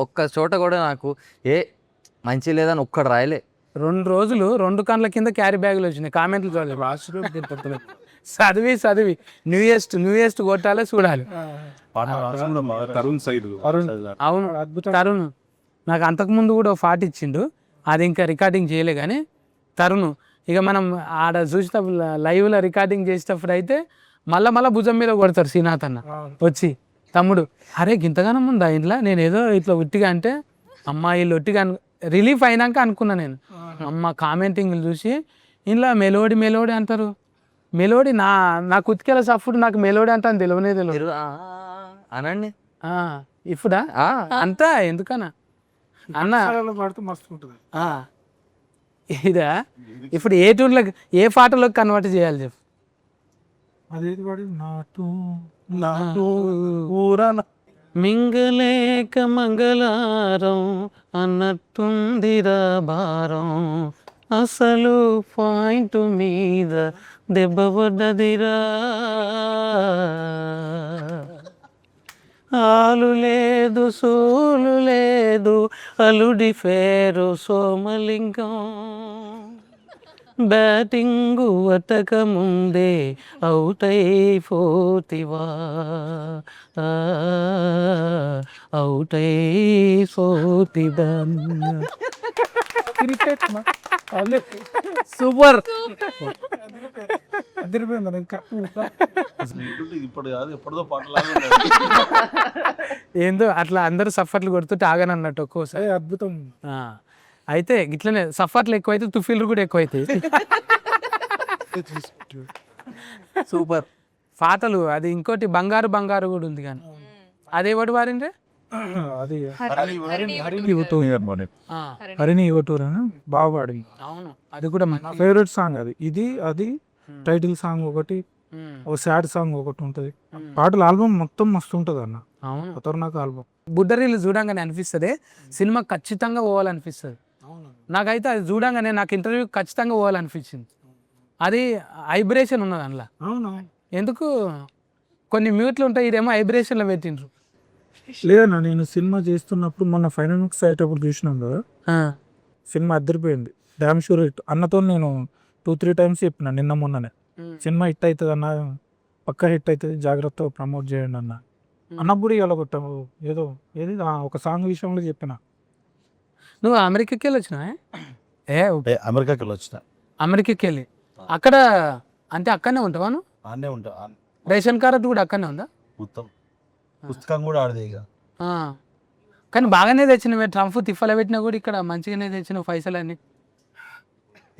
ఒక్క చోట కూడా నాకు ఏ మంచి లేదని ఒక్కడు రాయలే. 2 రోజులు 2 కండ్ల కింద క్యారీ బ్యాగులు వచ్చినాయి. కామెంట్లు చదివి న్యూయెస్ట్ కొట్టాలి చూడాలి. తరుణ్ సైడ్ అవును తరుణ్ నాకు అంతకుముందు కూడా ఒక పాట ఇచ్చిండు, అది ఇంకా రికార్డింగ్ చేయలే కానీ తరుణ్. ఇక మనం ఆడ చూసేటప్పుడు లైవ్లో రికార్డింగ్ చేసేటప్పుడు అయితే మళ్ళా భుజం మీద కొడతారు శ్రీనాథ్ అన్న వచ్చి, తమ్ముడు అరే గింతగానం ఉందా ఇంట్లో, నేను ఏదో ఇట్లా ఒట్టిగా అంటే అమ్మాయిలు ఒట్టిగా రిలీఫ్ అయినాక అనుకున్నా నేను. అమ్మ కామెంటింగ్లు చూసి ఇంట్లో మెలోడీ అంటారు. మెలోడీ నా కుతికేల సఫుడు నాకు మెలోడీ అంటాను తెలియదు అనండి ఇప్పుడా అంతా ఎందుకన్నా అన్న పాడితే మస్తు ఉంటుంది. ఇదా ఇప్పుడు ఏ టూర్లోకి ఏ పాటలోకి కన్వర్ట్ చేయాలి చెప్పు. అదేది పాడి నాటు మింగలేక మంగళారం అన్నట్టుందిరా భారం, అసలు పాయింట్ మీద దెబ్బ పడ్డదిరా, ఆలు లేదు సోలు లేదు అలుడి పేరు సోమలింగం, బ్యాటింగు అటక ముందే అవుట్ అయిపోతివా, అవుట్ అయిపోతివా. సూపర్ ఏందో అట్లా అందరూ సఫర్లు కొడుతుంటే ఆగనన్నట్టు ఒక్కోసారి. అద్భుతం. అయితే ఇట్లనే సఫర్లు ఎక్కువైతే తుఫీలు కూడా ఎక్కువైతాయి. సూపర్ పాటలు. అది ఇంకోటి బంగారు కూడా ఉంది కానీ అదేవాడు వారిండ్రే అది హరిణి హరిణి యువటూర్ అని బాగా పాడింది. అవును అది కూడా నా ఫేవరెట్ సాంగ్ అది టైటిల్ సాంగ్ ఒకటి, ఒక సాడ్ సాంగ్ ఒకటి ఉంటది. పాటలు ఆల్బమ్ మొత్తం మస్తు ఉంటది అన్న. అవును ఖతర్నాక్ ఆల్బమ్. బుడ్డరీలు చూడంగానే అనిపిస్తుంది సినిమా ఖచ్చితంగా పోవాలనిపిస్తుంది. నాకైతే అది చూడంగానే నాకు ఇంటర్వ్యూ ఖచ్చితంగా పోవాలనిపించింది. అది వైబ్రేషన్ ఉన్నది అందులో. అవును ఎందుకు కొన్ని మ్యూట్లు ఉంటాయి, ఇదేమో వైబ్రేషన్లో పెట్టిండ్రు. లేదన్నా నేను సినిమా చేస్తున్నప్పుడు మొన్న ఫైనాన్స్ అయ్యేటప్పుడు చూసినాం కదా, సినిమా అద్దరిపోయింది. డ్యామ్ షూర్ హిట్ అన్నతో నేను 2-3 టైమ్స్ చెప్పిన నిన్న మొన్ననే, సినిమా హిట్ అవుతుంది అన్న, పక్కా హిట్ అవుతుంది, జాగ్రత్తగా ప్రమోట్ చేయండి అన్నప్పుడు ఇవాళ కొట్టాము ఏది ఒక సాంగ్ విషయంలో చెప్పిన. నువ్వు అమెరికాకి వెళ్ళి వచ్చినా? అమెరికాకి వెళ్ళి వచ్చిన. అమెరికాకి వెళ్ళి అక్కడ అంటే అక్కడనే ఉంటావా నువ్వు? ఆడనే ఉంటా రేషన్ కార్డు కూడా అక్కడనే ఉందా? మొత్తం పుస్తకం కూడా ఆడదే ఇక. ఆ. కానీ బాగానే తెచ్చినవే, ట్రంప్ తిప్పల పెట్టినా కూడా ఇక్కడ మంచిగానే తెచ్చినావు పైసలన్నీ.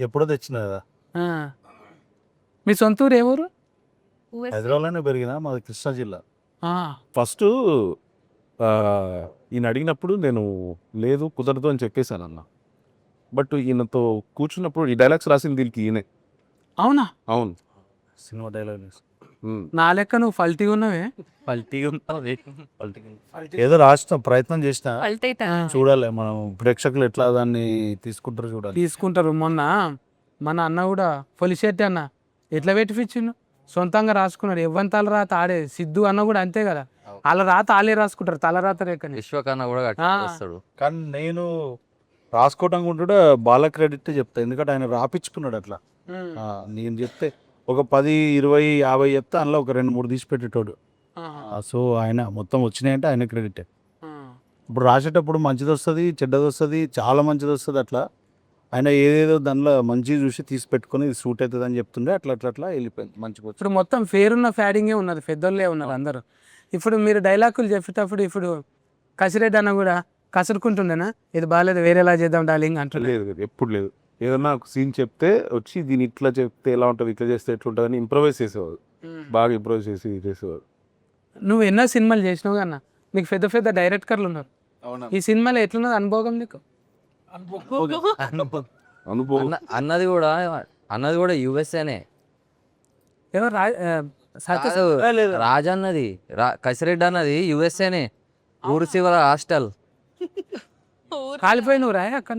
ఎప్పుడో తెచ్చిన కదా. ఆ. మీ సొంత ఊరు ఏ ఊరు? హైదరాబాద్లోనే పెరిగిన, మాది కృష్ణా జిల్లా. ఆ. ఫస్ట్ ఈయన అడిగినప్పుడు నేను లేదు కుదరదు అని చెప్పేశాను అన్న. బట్ ఈయనతో కూర్చున్నప్పుడు ఈ డైలాగ్స్ రాసింది దీనికి ఈయనే. అవునా? అవును. సినిమా డైలాగ్ నా లెక్క నువ్వు ఫల్టీగా ఉన్నవే. ఏదో రాసిన ప్రయత్నం చేసిన, పల్టైతా చూడాలి మనం ప్రేక్షకులు ఎట్లా దాన్ని తీసుకుంటారో చూడాలి. తీసుకుంటారు. మొన్న మన అన్న కూడా పొలిశెట్టి అన్న ఎట్లా పెట్టిపించిండు, సొంతంగా రాసుకున్నాడు. ఎవ్వని తల రాత ఆడే. సిద్ధు అన్న కూడా అంతే కదా, వాళ్ళ రాత వాళ్ళే రాసుకుంటారు, తల రాత రేకని. విశ్వకన్నా కూడా వస్తాడు. కానీ నేను రాసుకోవటం కూడా బాల క్రెడిట్ చెప్తా, ఎందుకంటే ఆయన రాపించుకున్నాడు అట్లా. నేను చెప్తే ఒక 10, 20, 50 చెప్తే అందులో ఒక 2-3 తీసి పెట్టేటోడు. సో ఆయన మొత్తం వచ్చినాయంటే ఆయన క్రెడిటే. ఇప్పుడు రాసేటప్పుడు మంచిది వస్తుంది, చెడ్డది వస్తుంది, చాలా మంచిది వస్తుంది. అట్లా ఆయన ఏదేదో దానిలో మంచిగా చూసి తీసి పెట్టుకుని ఇది సూట్ అవుతుంది అని చెప్తుండే, అట్లా అట్లా అట్లా వెళ్ళిపోయింది మంచిగా. ఇప్పుడు మొత్తం ఫేరున్న ఫ్యాడింగే ఉన్నది, పెద్దోళ్ళే ఉన్నారు అందరూ. ఇప్పుడు మీరు డైలాగులు చెప్పేటప్పుడు ఇప్పుడు కసిరెడ్డి అన్న కూడా కసురుకుంటుండేనా, ఇది బాగాలేదు వేరేలా చేద్దాం డార్లింగ్ అంటుండే? లేదు లేదు, ఎప్పుడు లేదు. ఏదన్నా ఒక సీన్ చెప్తే వచ్చి దీన్ని ఇట్లా చెప్తే ఎలా ఉంటుంది, ఇట్లా చేస్తే ఎట్లా ఉంటుంది అని ఇంప్రవైజ్ చేసేవాడు. బాగా ఇంప్రవైజ్ చేసి చేసేవాడు. నువ్వు ఎన్నో సినిమాలు చేసినావు కన్నా, నీకు పెద్ద పెద్ద డైరెక్టర్లు ఉన్నారు. ఈ సినిమాలో ఎట్లున్నది అనుభవం నీకు? అనుభవం అన్నది కూడా యుఎస్ఏనే. ఎవరు రాజు అన్నది కసిరెడ్డి అన్నది యుఎస్ఏనే. ఊరు శివర హాస్టల్. కాలిపోయి నువ్వు రాయ అక్కడ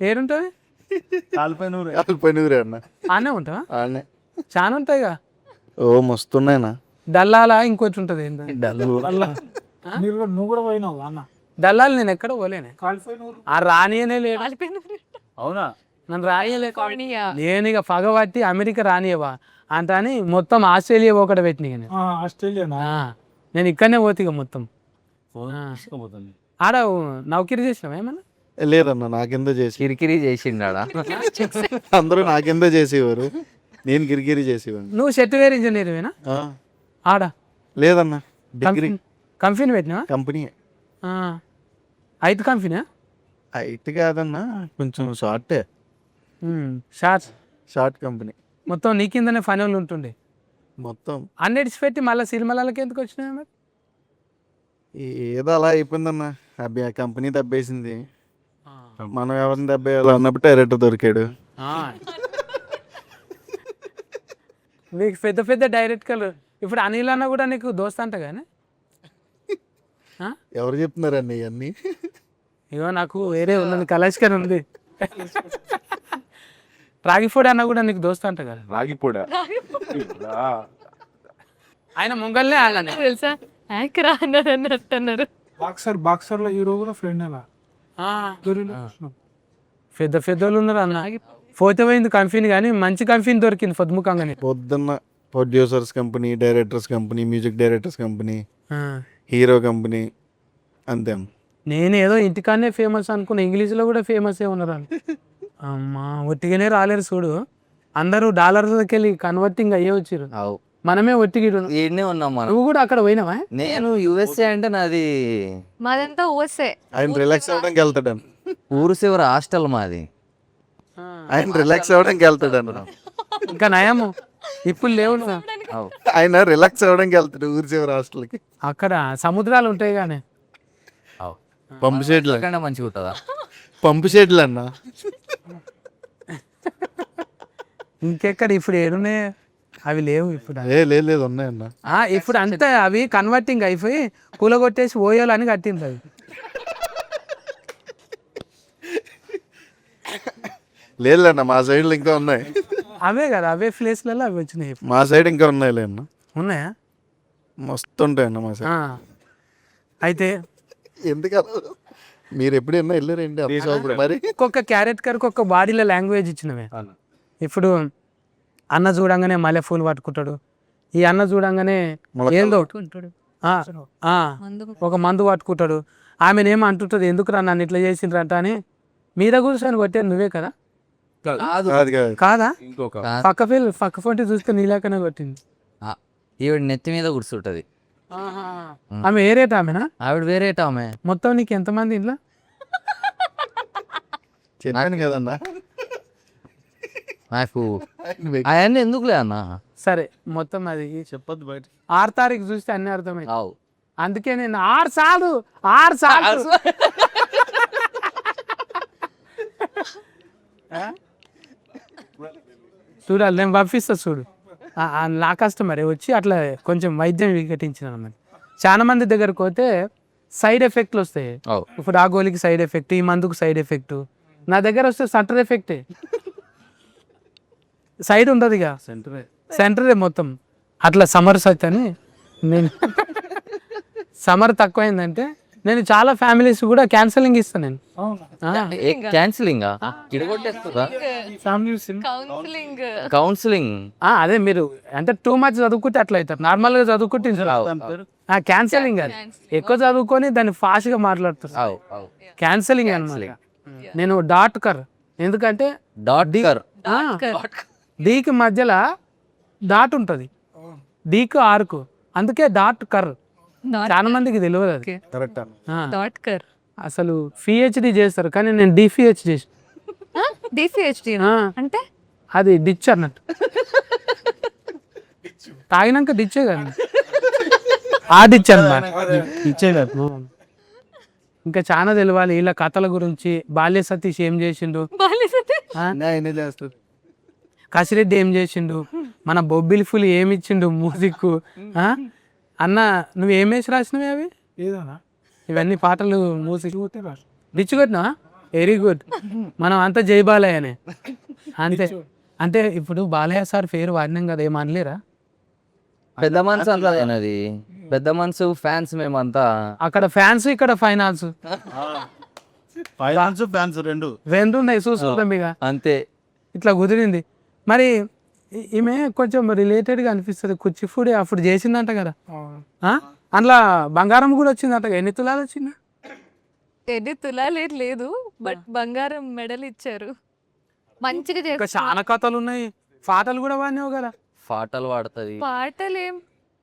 ఏడుంటుంది? కాలిపోయినూరే అన్న. ఆనే ఉంటావా? ఆడనే. చాలా ఉంటాయిగా. ఓ మస్తున్నాయినా. డల్లాలా ఇంకోటి ఉంటుంది ఏంటంటే నువ్వు కూడా పోయినావు అన్న? దల్లాలు నేను ఎక్కడ పోలేనే. కాలిపోయినూరు ఆ రానియనే లేడు. అవునా? నన్ను రానియలే. నేను ఇక పగబట్టి అమెరికా రానియవా అంత అని మొత్తం ఆస్ట్రేలియా ఒకటి పెట్టిన నేను. ఆస్ట్రేలియానా? నేను ఇక్కడనే పోతే ఇక మొత్తం. ఆడ నౌకరీ చేసినావా ఏమన్నా? లేదన్న, నాకెందో చేసి కిరికిరి చేసిండాడా. అందరూ నాకెందో చేసేవారు, నేను గిరిగిరి చేసేవాడిని. నువ్వు సాఫ్ట్వేర్ ఇంజనీర్వేనా? ఆడ లేదన్న, డిగ్రీ కంపెనీ పెట్టినావా? కంపెనీ. ఐదు కంపెనీ అయితే కాదన్న, కొంచెం షార్టే. Short company. మొత్తం నీ కిందనే పని వాళ్ళు ఉంటుండే మొత్తం. అన్నిటిసి పెట్టి మళ్ళీ సినిమాలకి ఎందుకు వచ్చినాయి మరి? ఏదో అలా అయిపోయిందన్న, ఆ కంపెనీ దెబ్బేసింది. మనం ఎవరిని దెబ్బేయాలో అన్నప్పుడు డైరెక్టర్ దొరికాడు. నీకు పెద్ద పెద్ద డైరెక్టర్లు ఇప్పుడు అనిల్ అన్న కూడా నీకు దోస్త అంట కానీ. ఎవరు చెప్తున్నారండి ఇవన్నీ? ఇగో నాకు వేరే ఉన్నది, కళాష్కర్ ఉంది. రాగిఫోడ్ అన్న కూడా నీకు దోస్త అంట కదా. రాగిపోడా ఆయన ముంగల్నే ఆగానే తెలుసా? యాక్రా అన్నారు అన్నట్టు. బాక్సర్లో హీరో కూడా ఫ్రెండ్ అలా పెద్ద పెద్దోళ్ళు ఉన్నారు అన్న. పోతే పోయింది కంపెనీ, కానీ మంచి కంపెనీ దొరికింది పొద్దుముఖంగానే. పొద్దున్న producers company, directors company, music directors company, hero company, అంతే. నేను ఏదో ఇంటికానే ఫేమస్ అనుకున్నా, ఇంగ్లీష్లో కూడా ఫేమస్ ఏ ఉన్నారు అని. అమ్మా ఒట్టిగానే రాలేరు చూడు, అందరూ డాలర్లకి వెళ్ళి కన్వర్టింగ్ అయ్యే వచ్చారు, మనమే ఒట్టిగి. ఈడనే ఉన్నాం మనం. నువ్వు కూడా అక్కడ పోయినావా? నేను యుఎస్ఏ అంటే నాది మాదంతా ఓసే. ఆయన రిలాక్స్ అవ్వడానికి వెళ్తాడు. ఊరు శివర హాస్టల్ మాది. ఆయన రిలాక్స్ అవ్వడానికి వెళ్తాడు అన్న. ఇంకా నయము ఇప్పుడు లేవు. ఆయన రిలాక్స్ అవ్వడానికి వెళ్తాడు ఊరి చివరి హాస్టల్కి. అక్కడ సముద్రాలు ఉంటాయి కానీ పంపు షెడ్లు మంచిగా ఉంటుందా? పంపు షెడ్లు అన్న. ఇంకెక్కడ ఇప్పుడు ఏడున్నాయి అవి, లేవు ఇప్పుడు. లేదు ఉన్నాయన్న. ఇప్పుడు అంతే అవి కన్వర్టింగ్ అయిపోయి కూలగొట్టేసి ఓయోలని కట్టింది అవి. లేదన్న, మా సైడ్లో ఇంకా ఉన్నాయి. అవే కదా, అవే ప్లేస్లలో అవి వచ్చినాయి. మా సైడ్ ఇంకా ఉన్నాయిలే అన్న. ఉన్నాయా? మస్తు ఉంటాయన్న మా సైడ్. అయితే ఎందుకు మీరు ఎప్పుడైనా వెళ్ళారండి మరి? ఒక్కొక్క క్యారెక్టర్కి ఒక్క బాడీలో లాంగ్వేజ్ ఇచ్చినవే. ఇప్పుడు అన్న చూడంగానే మల్లె పూలు పట్టుకుంటాడు, ఈ అన్న చూడంగానే ఏందో ఒక మందు పట్టుకుంటాడు, ఆమెనేమో అంటుంటుంది ఎందుకు రా నన్ను ఇట్లా చేసిండ్రంట అని. మీద కూర్చొని కొట్టేది నువ్వే కదా. కాదు కాదు కాదు కాదా? ఇంకొక పక్క ఫోన్ చూస్తే నీలాకనే కొట్టింది. ఈవిడ నెత్తి మీద కూర్చుంటది. ఆమె ఏ రేట్ ఆమెనా? ఆవిడ వేరే ఆమె. మొత్తం నీకు ఎంతమంది ఇంట్లో? చెప్పాను కదన్నా. నాకు అవన్నీ ఎందుకులే అన్న. సరే మొత్తం అది చెప్పొద్దు బయట. 6 తారీఖు చూస్తే అన్ని అర్థమైంది. అవు అందుకే నేను 6 సార్లు చూడాలి, నేను పంపిస్తా చూడు. నా కస్టమరే వచ్చి అట్లా కొంచెం వైద్యం వికటించిన అన్నమాట. చాలా మంది దగ్గరకు పోతే సైడ్ ఎఫెక్ట్లు వస్తాయి. అవు ఇప్పుడు ఆ గోలికి సైడ్ ఎఫెక్ట్, ఈ మందుకు సైడ్ ఎఫెక్ట్. నా దగ్గర వస్తే సెంటర్ ఎఫెక్టే, సైడ్ ఉండదు ఇక, సెంటరే మొత్తం. అట్లా సమర్ సత్ అని నేను సమర్ తక్కువైందంటే నేను చాలా ఫ్యామిలీస్ కూడా క్యాన్సలింగ్ ఇస్తాను నేను. క్యాన్సిలింగ్ ఇడగొట్టేస్తుందా? కౌన్సిలింగ్ కౌన్సిలింగ్ అదే మీరు అంటే టూ మచ్ చదువుకుంటే అట్లా అవుతారు. నార్మల్గా చదువుకుంటే క్యాన్సలింగ్ అది ఎక్కువ చదువుకొని దాన్ని ఫాస్ట్గా మాట్లాడుతారు. క్యాన్సలింగ్ అనమాట. నేను డాట్ కర్, ఎందుకంటే డీకి మధ్యలో డాట్ ఉంటుంది, డీకు ఆర్కు, అందుకే డాట్ కర్. చాలా మందికి తెలియదు అది. కరెక్ట్. డాట్ కర్. అసలు పిహెచ్డి చేస్తారు కానీ నేను డిపిహెచ్ చేసి డిపిహెచ్డి అంటే అది డిచ్ అన్నట్టు. తాగినాక డిచ్చే కదా, ఆ డిచ్ అన్నమాట. డిచ్చే కదా. ఇంకా చాలా తెలియాలి ఇలా కథల గురించి. బాల్య సతీష్ ఏం చేసిండు, కసిరెడ్డి ఏం చేసిండు, మన బొబ్బిలి ఫుల్ ఏమి ఇచ్చిండు మ్యూజిక్. అన్న నువ్వు ఏం వేసి రాసినవి అవి? ఇవన్నీ పాటలు మ్యూజిక్ డిచ్ కొట్టినా? Very good. మనం అంతా జై బాలయ్యనే అంతే. అంటే ఇప్పుడు బాలయ్య సార్ పేరు వాడినాం కదా, ఏమనలేరా? పెద్ద మనసు అంటది, పెద్ద మనసు ఫ్యాన్స్ మేమంతా. అక్కడ ఫ్యాన్స్, ఇక్కడ ఫైనాన్స్, ఫ్యాన్స్ రెండు ఉన్నాయి చూసుకుంటాం ఇక. అంతే. ఇట్లా కుదిరింది. మరి ఈమె కొంచెం రిలేటెడ్గా అనిపిస్తుంది. కూచిపూడి అప్పుడు చేసిందంట కదా, అందులో బంగారం కూడా వచ్చిందంట. ఎన్ని తులాలు వచ్చిందా? 10 తులాలు లేదు, బట్ బంగారం మెడల్ ఇచ్చారు. మంచిగా ఇంకా చేస్తారు. చాలా కథలు ఉన్నాయి. పాటలు కూడా వాడినావు కదా. పాటలు పాడుతుంది. పాటలేం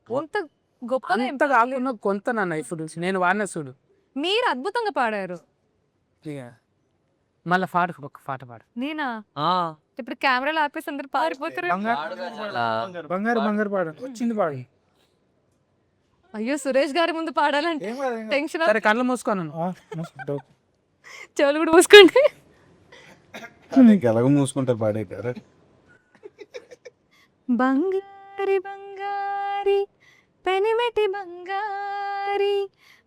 అంత గొప్పగా అంత కాకుండా కొంత నన్న ఇప్పుడు నేను వాడిన చూడు. మీరు అద్భుతంగా పాడారు. ఇక మళ్ళీ ఒక పాట పాడు. నేనా? ఇప్పుడు కెమెరాలు ఆపేసి అందరు పారిపోతారు. బంగారు పాడు వచ్చింది పాడు. అయ్యో సురేష్ గారి ముందు పాడాలంటే టెన్షన్. సరే కళ్ళు మూసుకోను. చెవులు కూడా మూసుకోండి. ఎలాగో మూసుకుంటారు పాడేటారు. బంగారి బంగారి పెనిమెటి బంగారి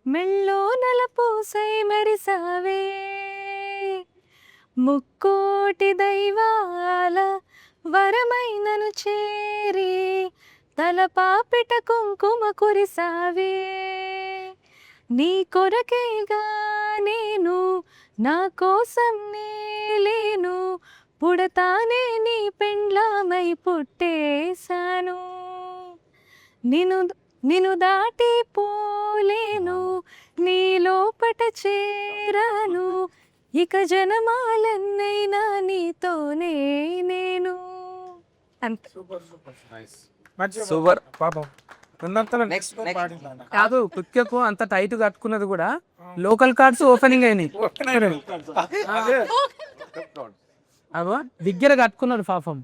మెళ్ళో నలపూసై మెరిసావే, ముక్కోటి దైవాల వరమైనను చేరి తలపాపిట కుంకుమ కురిసావే. నీ కొరకేగా నేను, నా కోసం నేలేను, పుడతానే నీ పెండ్లామై పుట్టేశాను. నిన్ను దాటి పోలేను, నీ లోపట చేరాను, ఇక జనమాలన్నైనా నీతోనే నేను. అంతే. సూపర్. కాదు కుక్కకు అంత టైట్ కట్టుకున్నది కూడా లోకల్ కార్డ్స్ ఓపెనింగ్ అయినాయి. అగో బిగ్గర కట్టుకున్నాడు పాపం.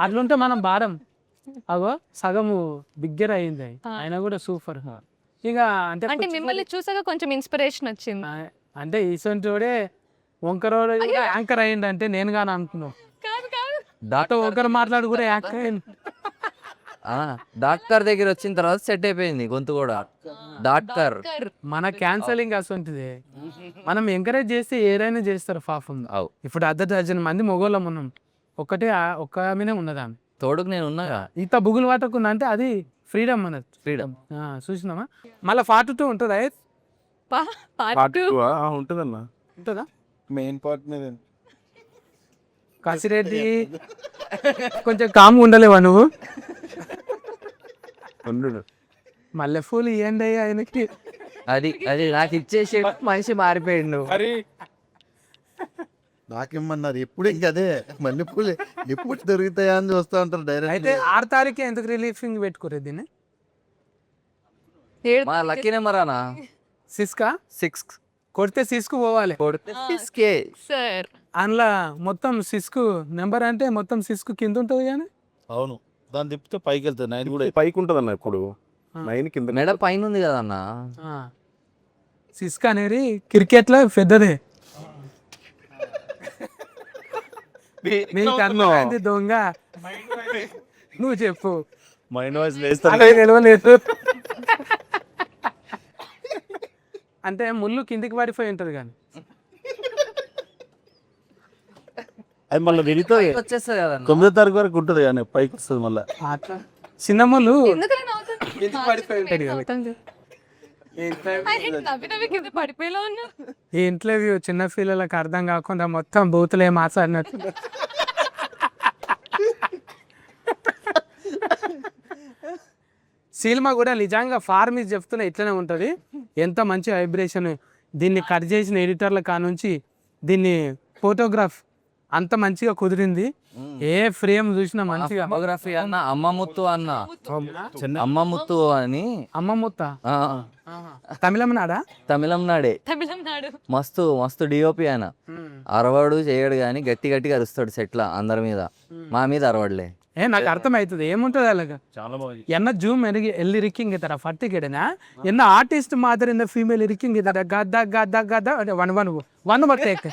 అట్లుంటే మనం భారం. అగో సగము బిగ్గర అయింది. ఆయన కూడా సూపర్. ఇక అంటే మిమ్మల్ని చూసాక కొంచెం ఇన్స్పిరేషన్ వచ్చింది. అంటే ఈసొంటోడే వంకరోడు యాంకర్ అయ్యిండు అంటే నేను కానీ అనుకున్నావు. దాంతో ఒకరు మాట్లాడు కూడా యాంకర్ అయ్యింది. డాక్టర్ దగ్గర వచ్చిన తర్వాత సెట్ అయిపోయింది గొంతు కూడా. డాక్టర్ మన క్యాన్సలింగ్ అసంటిది. మనం ఎంకరేజ్ చేస్తే ఏదైనా చేస్తారు పాపం. ఇప్పుడు 10 మంది మొగోళ్ళం ఉన్నాం, ఒక్క ఆమెనే ఉన్నది. ఆమె తోడుకు నేను ఉన్నాగా. ఇంత బుగులు పట్టకుండా అంటే అది ఫ్రీడమ్ అన్నది. ఫ్రీడమ్ చూసినామా? మళ్ళీ 42 ఉంటుందా? ఉంటుందన్న. ఉంటుందా? మెయిన్ పార్ట్ మీద కాశిరెడ్డి కొంచెం కామ్గా ఉండలేవా నువ్వు? మల్లెపూలు ఇవ్వండి ఆయనకి. అది నాకు ఇచ్చేసి మనిషి మారిపోయిండు. నాకేమన్నారు ఎప్పుడు ఇంక అదే మల్లెపూలు ఎప్పుడు దొరుకుతాయా అని చూస్తూ ఉంటారు డైరెక్ట్. అయితే 6 తారీఖు ఎందుకు రిలీఫింగ్ పెట్టుకోరే దీన్ని? మా లక్కీ నెంబర్ అన్న సిస్కా 6 కొడితే సిస్కు పోవాలి. కొడితే 6K. సార్ అందులో మొత్తం సిస్కు నెంబర్ అంటే మొత్తం సిస్కు కింద ఉంటుంది కానీ అవును, దాన్ని తిప్పితే పైకి వెళ్తుంది. 9 కూడా పైకి ఉంటుంది అన్న ఇప్పుడు 9 కింద. మెడ పైన ఉంది కదన్న. సిస్క్ అనేది క్రికెట్లో పెద్దదే. నీకు అర్థమైంది దొంగ, నువ్వు చెప్పు. మైండ్ వాయిస్ వేస్తారు. అలా నిలవలేదు అంటే ముళ్ళు కిందికి పడిపోయి ఉంటుంది కానీ అది మళ్ళీ విరిగితే వచ్చేస్తుంది కదన్న. 9వ తారీఖు వరకు ఉంటుంది కానీ పైకి వస్తుంది మళ్ళీ. అట్లా చిన్న ముళ్ళు ఎందుకలా నవ్వుతుంది? కిందికి పడిపోయి ఉంటుంది కదా. నవ్వుతుంది. నవ్వి నవ్వి కింద పడిపోయేలా ఉన్నా. ఈ ఇంటర్వ్యూ చిన్న పిల్లలకు అర్థం కాకుండా మొత్తం బూతులే మాట్లాడినట్టు. సినిమా కూడా నిజంగా ఫార్మీస్ చెప్తున్నా ఇట్లనే ఉంటుంది. ఎంత మంచి వైబ్రేషన్, దీన్ని కట్ చేసిన ఎడిటర్ల కానుంచి దీన్ని ఫోటోగ్రాఫ్ అంత మంచిగా కుదిరింది. ఏ ఫ్రేమ్ చూసినా మంచిగా. ఫోటోగ్రఫీ అన్న అమ్మముత్తు అన్న, అమ్మముత్తు అని. అమ్మమ్మ ఆ, తమిళనాడా? తమిళనాడే. తమిళనాడు. మస్తు మస్తు డిఓపి ఆయన. అరవాడు చేయడు కానీ గట్టి గట్టిగా అరుస్తాడు సెట్ల అందరి మీద. మా మీద అరవడలే. నాకు అర్థమవుతుంది ఏముంటుంది అలాగా. చాలా బాగా என்ன ஜூம் எல்லி இருக்கீங்க தர ஃபட்டு கேடுனா என்ன ஆர்டிஸ்ட் மாதிரி இந்த ஃபீமேல் இருக்கீங்க தர கதா கதா கதா one one one but take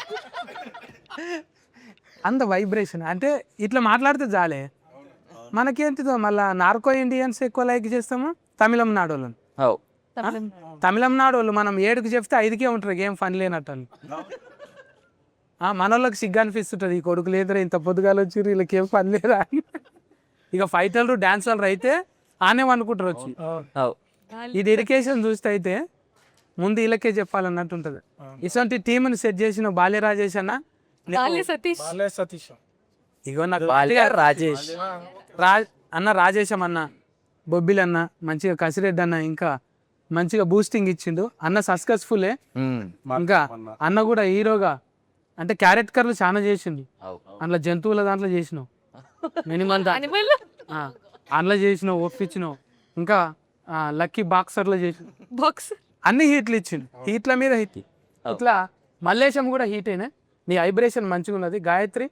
అంత వైబ్రేషన్ అంటే ఇట్లా మాట్లాడితే చాలే. మనకేంటిదో మళ్ళీ నార్కో ఇండియన్స్ ఎక్కువ లైక్ చేస్తాము తమిళనాడు వాళ్ళని. అవు తమిళనాడు వాళ్ళు మనం 7కి చెప్తే 5కే ఉంటారు, ఏం ఫన్ లేనట్టు వాళ్ళు. మన వాళ్ళకి సిగ్గు అనిపిస్తుంటుంది, ఈ కొడుకు లేదురా ఇంత పొద్దుగాలు వచ్చి వీళ్ళకి ఏం పని లేదా. ఇక ఫైటర్లు డాన్సర్లు అయితే ఆనే అనుకుంటారు వచ్చి. అవు ఈ డెడికేషన్ చూస్తే అయితే ముందు వీళ్ళకే చెప్పాలన్నట్టు ఉంటుంది. ఇటువంటి టీంని సెట్ చేసిన బాల్య రాజేష్ అన్న, గాలి సతీష్. సతీష్ ఇగో నాకు బాల్య రాజేష్ అన్న రాజేశం అన్న, బొబ్బిల్ అన్న, మంచిగా కసిరెడ్డి అన్న ఇంకా మంచిగా బూస్టింగ్ ఇచ్చిండు అన్న. సక్సెస్ఫుల్లే. ఇంకా అన్న కూడా హీరోగా అంటే క్యారెక్టర్లు చాలా చేసిండు. అందులో జంతువుల దాంట్లో చేసినావు, మినిమం Animal. అందులో చేసినావు, ఒప్పించినావు. ఇంకా లక్కీ బాక్సర్లో చేసినావు. బాక్స్. అన్ని హీట్లు ఇచ్చిండు, హీట్ల మీద హీట్. ఇట్లా మల్లేశం కూడా హీట్ అయినా. నీ వైబ్రేషన్ మంచిగా ఉన్నది. గాయత్రి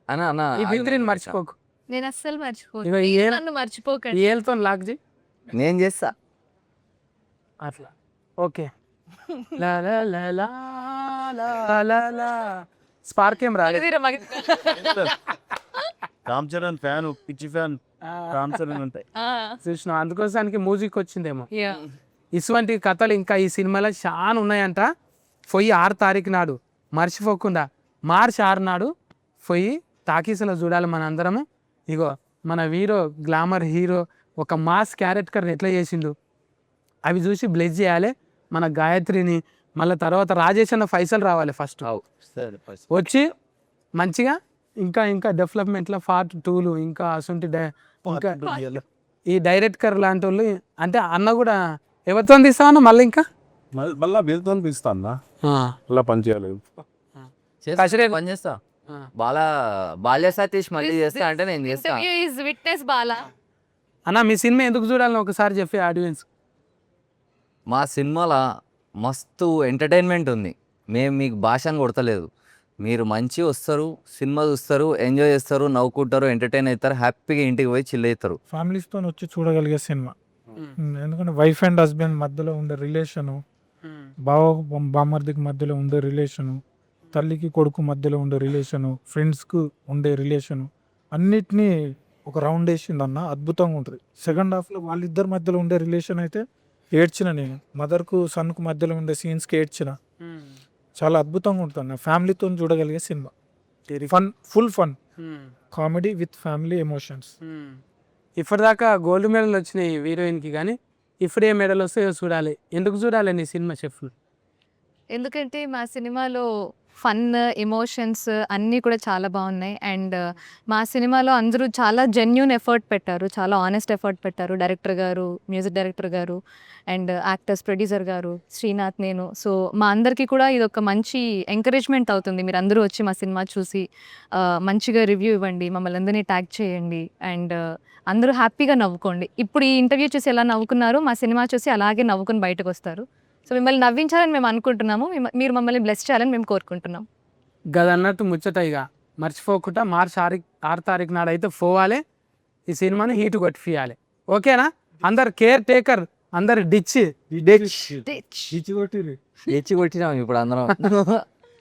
అన్న అన్న ఈ బిగ్రీని మర్చిపోకు. నేను అస్సలు మర్చిపోను. ఇగో ఈ ఏల్- నన్ను మర్చిపోకండి. ఈ ఏళ్ళతో లాక్ చేయి నేను చేస్తా. అట్లా. ఓకే. లా లా లా లా లా లా లా. స్పార్క్ ఏం రాలేదు. మగధీర, మగధీర. రామ్ చరణ్ ఫ్యాన్, పిచ్చి ఫ్యాన్ రామ్ చరణ్ ఉంటాయి. చూసినావు, అందుకోసానికి మ్యూజిక్ వచ్చిందేమో. Yeah. ఇటువంటి కథలు ఇంకా ఈ సినిమాలో చాలా ఉన్నాయంట. పొయ్యి 6 తారీఖు నాడు మర్చిపోకుండా, మార్చి 6 నాడు పొయ్యి టాకీస్లో చూడాలి మన అందరము. ఇగో మన హీరో, గ్లామర్ హీరో ఒక మాస్ క్యారెక్టర్ ఎట్లా చేసిండు అవి చూసి బ్లెస్ చేయాలి మన గాయత్రిని. మళ్ళీ తర్వాత రాజేష్ అన్న ఫైసల్ రావాలి ఫస్ట్ వచ్చి మంచిగా ఇంకా ఇంకా డెవలప్మెంట్లో పార్ట్ 2లు ఇంకా అసంటి ఇంకా ఈ డైరెక్టర్ లాంటి వాళ్ళు. అంటే అన్న కూడా ఎవరితో తీస్తామన్నా మళ్ళీ ఇంకా మళ్ళీ వీళ్ళతో తీస్తా అన్న, మళ్ళీ పని చేయాలి. పని చేస్తా. బాల్య సతీష్ మళ్ళీ చేస్తా అంటే నేను చేస్తా. Interview is witness Bala. అన్న మీ సినిమా ఎందుకు చూడాలని ఒకసారి చెప్పి ఆడియన్స్. మా సినిమాలో మస్తు ఎంటర్టైన్మెంట్ ఉంది. మేము మీకు భాషను కొడతలేదు. మీరు మంచి వస్తారు, సినిమా చూస్తారు, ఎంజాయ్ చేస్తారు, నవ్వుకుంటారు, ఎంటర్టైన్ అవుతారు, హ్యాపీగా ఇంటికి పోయి చిల్ అవుతారు. ఫ్యామిలీస్తో వచ్చి చూడగలిగే సినిమా. ఎందుకంటే వైఫ్ అండ్ హస్బెండ్ మధ్యలో ఉండే రిలేషను, బావ బామర్దికి మధ్యలో ఉండే రిలేషను, తల్లికి కొడుకు మధ్యలో ఉండే రిలేషను, ఫ్రెండ్స్కు ఉండే రిలేషను, అన్నిటినీ ఒక రౌండ్ వేసింది అన్న. అద్భుతంగా ఉంటుంది. సెకండ్ హాఫ్లో వాళ్ళిద్దరి మధ్యలో ఉండే రిలేషన్ అయితే ఏడ్చిన నేను. మదర్కు సన్కు మధ్యలో ఉండే సీన్స్కి ఏడ్చిన. చాలా అద్భుతంగా ఉంటుంది అన్న. ఫ్యామిలీతో చూడగలిగే cinema. Fun, full fun, comedy with family emotions. ఇప్పటిదాకా గోల్డ్ మెడల్ వచ్చినాయి హీరోయిన్కి, కానీ ఇప్పుడు ఏ మెడల్ వస్తాయో చూడాలి. ఎందుకు చూడాలి నీ సినిమా చెఫ్లు? ఎందుకంటే మా సినిమాలో ఫన్, ఎమోషన్స్ అన్నీ కూడా చాలా బాగున్నాయి. అండ్ మా సినిమాలో అందరూ చాలా జెన్యూన్ ఎఫర్ట్ పెట్టారు, చాలా ఆనెస్ట్ ఎఫర్ట్ పెట్టారు. డైరెక్టర్ గారు, మ్యూజిక్ డైరెక్టర్ గారు, అండ్ యాక్టర్స్, ప్రొడ్యూసర్ గారు, శ్రీనాథ్, నేను. సో మా అందరికీ కూడా ఇది ఒక మంచి ఎంకరేజ్మెంట్ అవుతుంది. మీరు అందరూ వచ్చి మా సినిమా చూసి మంచిగా రివ్యూ ఇవ్వండి, మమ్మల్ని అందరినీ ట్యాగ్ చేయండి, అండ్ అందరూ హ్యాపీగా నవ్వుకోండి. ఇప్పుడు ఈ ఇంటర్వ్యూ చూసి ఎలా నవ్వుకున్నారో మా సినిమా చూసి అలాగే నవ్వుకుని బయటకు వస్తారు. సో మిమ్మల్ని నవ్వించాలని మేము అనుకుంటున్నాము, మీరు మమ్మల్ని బ్లెస్ చేయాలని మేము కోరుకుంటున్నాం. గదన్నట్టు ముచ్చట ఇక మర్చిపోకుండా మార్చి 6 తారీఖు నాడు అయితే పోవాలి, ఈ సినిమాని హీట్ కొట్టియాలి. ఓకేనా? అందరు కేర్ టేకర్, అందరు డిచ్ ఇచ్చి కొట్టిర్రు. ఎచ్చి కొట్టినాం ఇప్పుడు అందరం.